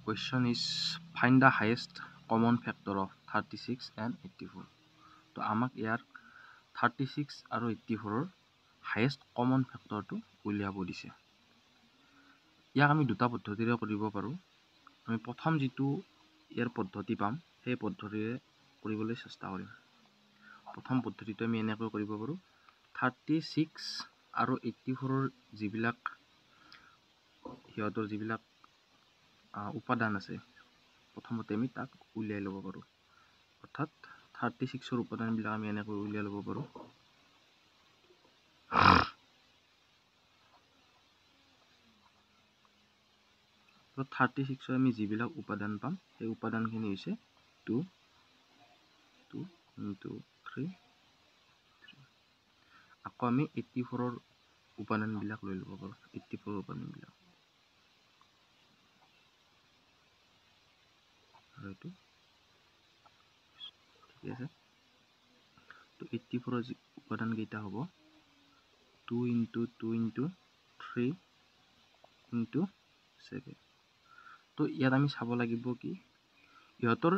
question is find the highest common factor of 36 and 84. তো আমাক ইয়াৰ 36 আৰু 84ৰ highest common factorটো উলিয়াব দিছে। ইয়াক আমি দুটা পদ্ধতিৰে কৰিব পাৰোঁ। আমি প্ৰথম যিটো ইয়াৰ পদ্ধতি পাম সেই পদ্ধতিৰে কৰিবলৈ চেষ্টা কৰিম। প্ৰথম পদ্ধতিটো আমি এনেকৈ কৰিব পাৰোঁ। 36 আৰু 84ৰ যিবিলাক সিহঁতৰ যিবিলাক উপাদান আছে প্ৰথমতে আমি তাক উলিয়াই ল'ব পাৰোঁ। অৰ্থাৎ 36ৰ উপাদানবিলাক আমি এনেকৈ উলিয়াই ল'ব পাৰোঁ। তো 36ৰ আমি যিবিলাক উপাদান পাম সেই উপাদানখিনি হৈছে 2 2 3 আকৌ আমি 84ৰ উপাদানবিলাক লৈ ল'ব পাৰোঁ। 84ৰ উপাদানবিলাক আৰু এইটো ঠিক আছে। তো 84ৰ যি উপাদানকেইটা হ'ব 2 × 2 × 3 × 7। তো ইয়াত আমি চাব লাগিব কি ইহঁতৰ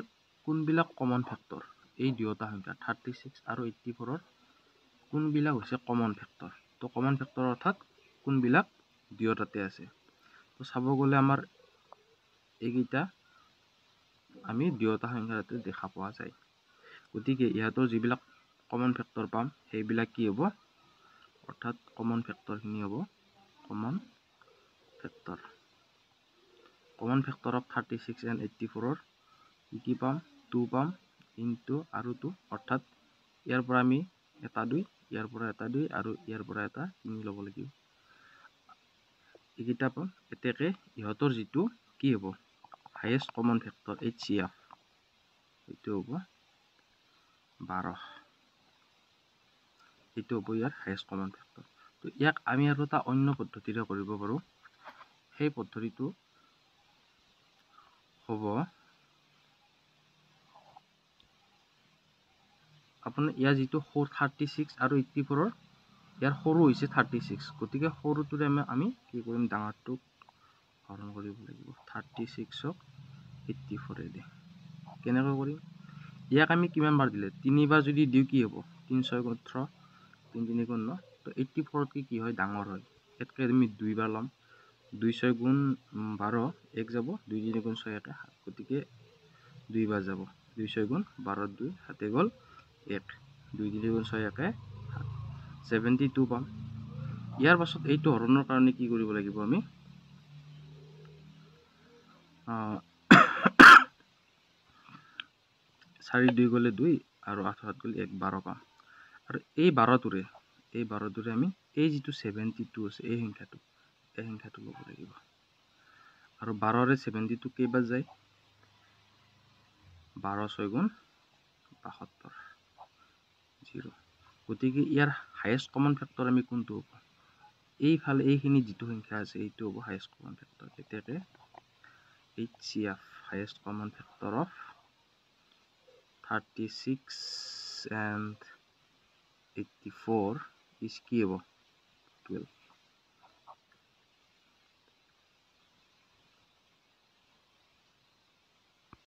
কোনবিলাক কমন ফেক্টৰ, এই দুয়োটা সংখ্যা 36 আৰু 84ৰ কোনবিলাক হৈছে কমন ফেক্টৰ। তো কমন ফেক্টৰ অৰ্থাৎ কোনবিলাক দুয়োটাতে আছে। তো চাব গ'লে আমাৰ এইকেইটা আমি দুয়োটা সংখ্যাতে দেখা পোৱা যায়। গতিকে ইহঁতৰ যিবিলাক কমন ফেক্টৰ পাম সেইবিলাক কি হ'ব, অৰ্থাৎ কমন ফেক্টৰখিনি হ'ব কমন ফেক্টৰ অফ 36 and 84ৰ কি পাম 2 পাম ইনটু আৰু 2, অৰ্থাৎ ইয়াৰ পৰা আমি এটা 2, ইয়াৰ পৰা এটা 2 আৰু ইয়াৰ পৰা এটা 3 ল'ব লাগিব। এইকেইটা পাম। এতেকে ইহঁতৰ যিটো কি হ'ব হাইয়েষ্ট কমন ফেক্টৰ HCF এইটো হ'ব 12। এইটো হ'ব ইয়াৰ হাইয়েষ্ট কমন ফেক্টৰ। তো ইয়াক আমি আৰু এটা অন্য পদ্ধতিৰে কৰিব পাৰোঁ। সেই পদ্ধতিটো হ'ব আপোনাৰ ইয়াৰ যিটো 36 আৰু 84ৰ ইয়াৰ সৰু হৈছে 36, গতিকে সৰুটোৰে আমি কি কৰিম ডাঙৰটোক হৰণ কৰিব লাগিব 36ক 84ৰে। কেনেকৈ কৰিম, ইয়াক আমি কিমান বাৰ দিলে 3 বাৰ যদি দিওঁ কি হ'ব 3 6 18 3 3 9। তো 84তকৈ কি হয় ডাঙৰ হয়। ইয়াতকৈ আমি 2 বাৰ ল'ম 2 6 × 12 1 যাব 2 3 × 6 1 7, গতিকে 2 বাৰ যাব 2 6 × 12 2 7 গ'ল 1 2 3 × 6 1 7 72 পাম। ইয়াৰ পাছত এইটো হৰণৰ কাৰণে কি কৰিব লাগিব আমি 4 2 গ'লে 2 আৰু 8 7 গ'লে 1 12 পাম। আৰু এই 12টোৰে আমি এই যিটো 72 আছে এই সংখ্যাটো ল'ব লাগিব। আৰু 12ৰে 72 কেইবাৰ যায় 12 6 × 72 0। গতিকে ইয়াৰ হাইয়েষ্ট কমন ফেক্টৰ আমি কোনটো হ'ব, এইফালে এইখিনি যিটো সংখ্যা আছে এইটো হ'ব হাইয়েষ্ট কমন ফেক্টৰ। এতিয়াকে HCF highest common factor of 36 and 84 is কি হ'ব 12।